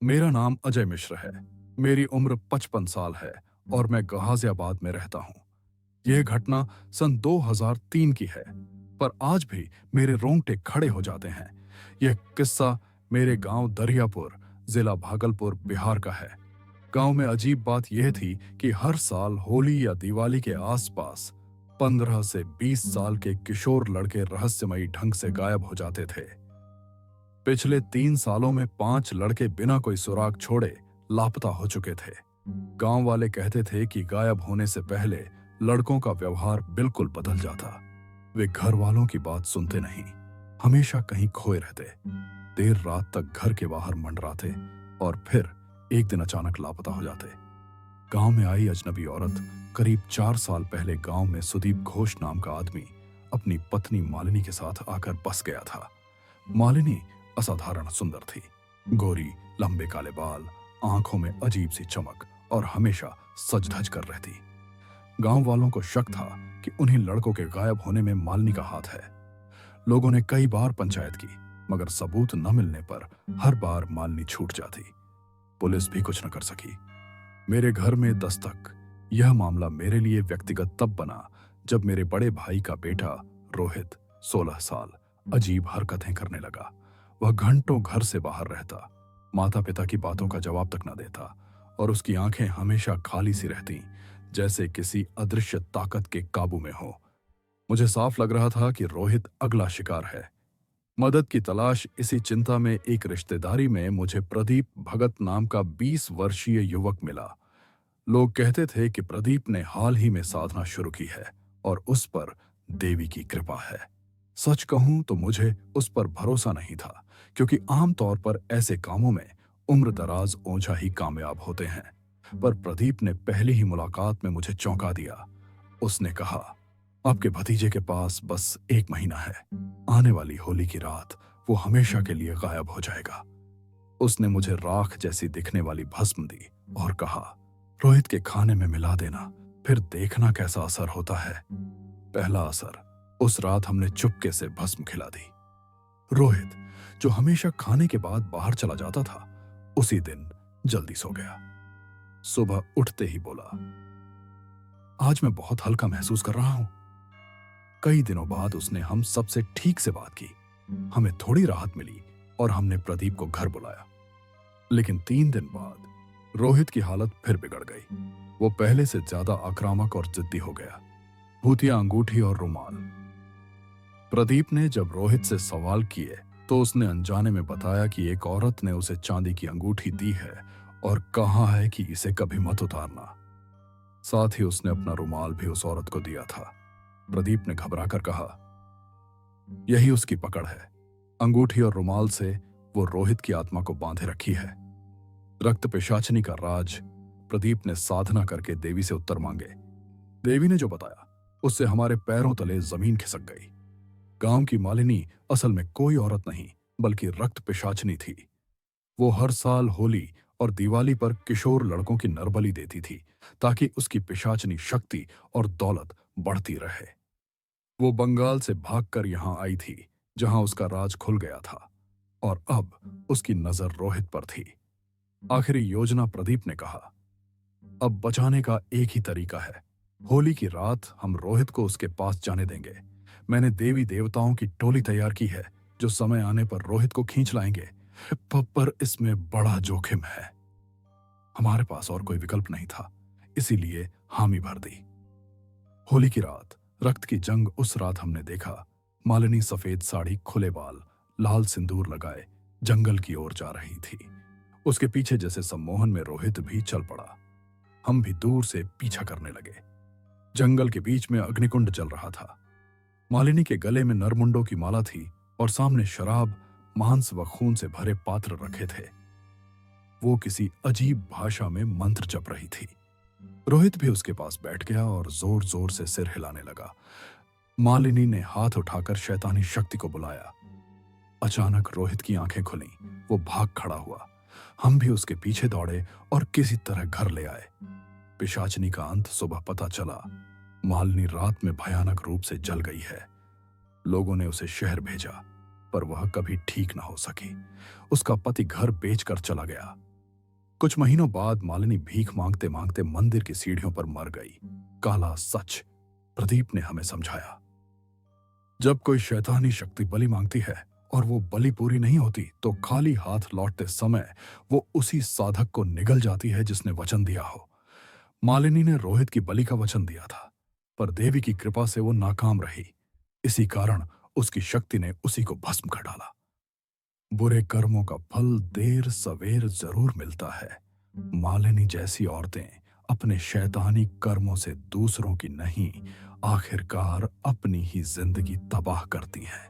मेरा नाम अजय मिश्र है। मेरी उम्र 55 साल है और मैं गाजियाबाद में रहता हूँ। यह घटना सन 2003 की है, पर आज भी मेरे रोंगटे खड़े हो जाते हैं। यह किस्सा मेरे गांव दरियापुर, जिला भागलपुर, बिहार का है। गांव में अजीब बात यह थी कि हर साल होली या दिवाली के आसपास 15 से 20 साल के किशोर लड़के रहस्यमयी ढंग से गायब हो जाते थे। पिछले 3 सालों में 5 लड़के बिना कोई सुराग छोड़े लापता हो चुके थे। गांव वाले कहते थे कि गायब होने से पहले लड़कों का व्यवहार बिल्कुल बदल जाता। वे घर वालों की बात सुनते नहीं, हमेशा कहीं खोए रहते, देर रात तक घर के बाहर मंडराते और फिर एक दिन अचानक लापता हो जाते। गांव में आई अजनबी औरत करीब 4 साल पहले गांव में सुदीप घोष नाम का आदमी अपनी पत्नी मालिनी के साथ आकर बस गया था। मालिनी असाधारण सुंदर थी। गोरी, लंबे काले बाल, आंखों में अजीब सी चमक और हमेशा सज धज कर रहती। गांव वालों को शक था कि उन्हीं लड़कों के गायब होने में मालिनी का हाथ है। लोगों ने कई बार पंचायत की, मगर सबूत न मिलने पर हर बार मालिनी छूट जाती। पुलिस भी कुछ न कर सकी। मेरे घर में दस्तक। यह मामला मेरे लिए व्यक्तिगत तब बना जब मेरे बड़े भाई का बेटा रोहित, 16 साल, अजीब हरकतें करने लगा। वह घंटों घर से बाहर रहता, माता पिता की बातों का जवाब तक न देता और उसकी आंखें हमेशा खाली सी रहती, जैसे किसी अदृश्य ताकत के काबू में हो। मुझे साफ लग रहा था कि रोहित अगला शिकार है। मदद की तलाश इसी चिंता में एक रिश्तेदारी में मुझे प्रदीप भगत नाम का 20 वर्षीय युवक मिला। लोग कहते थे कि प्रदीप ने हाल ही में साधना शुरू की है और उस पर देवी की कृपा है। सच कहूं तो मुझे उस पर भरोसा नहीं था, क्योंकि आमतौर पर ऐसे कामों में उम्र दराज ओझा ही कामयाब होते हैं। पर प्रदीप ने पहली ही मुलाकात में मुझे चौंका दिया। उसने कहा, आपके भतीजे के पास बस 1 महीना है। आने वाली होली की रात वो हमेशा के लिए गायब हो जाएगा। उसने मुझे राख जैसी दिखने वाली भस्म दी और कहा, रोहित के खाने में मिला देना, फिर देखना कैसा असर होता है। पहला असर, उस रात हमने चुपके से भस्म खिला दी। रोहित, जो हमेशा खाने के बाद बाहर चला जाता था, उसी दिन जल्दी सो गया। सुबह उठते ही बोला, आज मैं बहुत हल्का महसूस कर रहा हूं। कई दिनों बाद उसने हम सबसे ठीक से बात की। हमें थोड़ी राहत मिली और हमने प्रदीप को घर बुलाया। लेकिन 3 दिन बाद रोहित की हालत फिर बिगड़ गई। वो पहले से ज्यादा आक्रामक और जिद्दी हो गया। भूतिया अंगूठी और रुमाल। प्रदीप ने जब रोहित से सवाल किए तो उसने अनजाने में बताया कि एक औरत ने उसे चांदी की अंगूठी दी है और कहा है कि इसे कभी मत उतारना। साथ ही उसने अपना रुमाल भी उस औरत को दिया था। प्रदीप ने घबराकर कहा, यही उसकी पकड़ है। अंगूठी और रुमाल से वो रोहित की आत्मा को बांधे रखी है। रक्त पिशाचनी का राज। प्रदीप ने साधना करके देवी से उत्तर मांगे। देवी ने जो बताया उससे हमारे पैरों तले जमीन खिसक गई। गांव की मालिनी असल में कोई औरत नहीं, बल्कि रक्त पिशाचनी थी। वो हर साल होली और दिवाली पर किशोर लड़कों की नरबली देती थी, ताकि उसकी पिशाचनी शक्ति और दौलत बढ़ती रहे। वो बंगाल से भागकर यहां आई थी, जहां उसका राज खुल गया था, और अब उसकी नजर रोहित पर थी। आखिरी योजना, प्रदीप ने कहा, अब बचाने का एक ही तरीका है। होली की रात हम रोहित को उसके पास जाने देंगे। मैंने देवी देवताओं की टोली तैयार की है, जो समय आने पर रोहित को खींच लाएंगे। पर इसमें बड़ा जोखिम है। हमारे पास और कोई विकल्प नहीं था, इसीलिए हामी भर दी। होली की रात, रक्त की जंग। उस रात हमने देखा मालिनी सफेद साड़ी, खुले बाल, लाल सिंदूर लगाए जंगल की ओर जा रही थी। उसके पीछे जैसे सम्मोहन में रोहित भी चल पड़ा। हम भी दूर से पीछा करने लगे। जंगल के बीच में अग्निकुंड जल रहा था। मालिनी के गले में नरमुंडों की माला थी और सामने शराब, मांस व खून से भरे पात्र रखे थे। वो किसी अजीब भाषा में मंत्र जप रही थी। रोहित भी उसके पास बैठ गया और जोर जोर से सिर हिलाने लगा। मालिनी ने हाथ उठाकर शैतानी शक्ति को बुलाया। अचानक रोहित की आंखें खुलीं। वो भाग खड़ा हुआ। हम भी उसके पीछे दौड़े और किसी तरह घर ले आए। पिशाचनी का अंत सुबह पता चला। मालिनी रात में भयानक रूप से जल गई है। लोगों ने उसे शहर भेजा, पर वह कभी ठीक न हो सकी। उसका पति घर बेचकर चला गया। कुछ महीनों बाद मालिनी भीख मांगते मांगते मंदिर की सीढ़ियों पर मर गई। काला सच प्रदीप ने हमें समझाया। जब कोई शैतानी शक्ति बलि मांगती है और वो बलि पूरी नहीं होती तो खाली हाथ लौटते समय वो उसी साधक को निगल जाती है जिसने वचन दिया हो। मालिनी ने रोहित की बलि का वचन दिया था, पर देवी की कृपा से वो नाकाम रही। इसी कारण उसकी शक्ति ने उसी को भस्म कर डाला। बुरे कर्मों का फल देर सवेर जरूर मिलता है। मालिनी जैसी औरतें अपने शैतानी कर्मों से दूसरों की नहीं, आखिरकार अपनी ही जिंदगी तबाह करती हैं।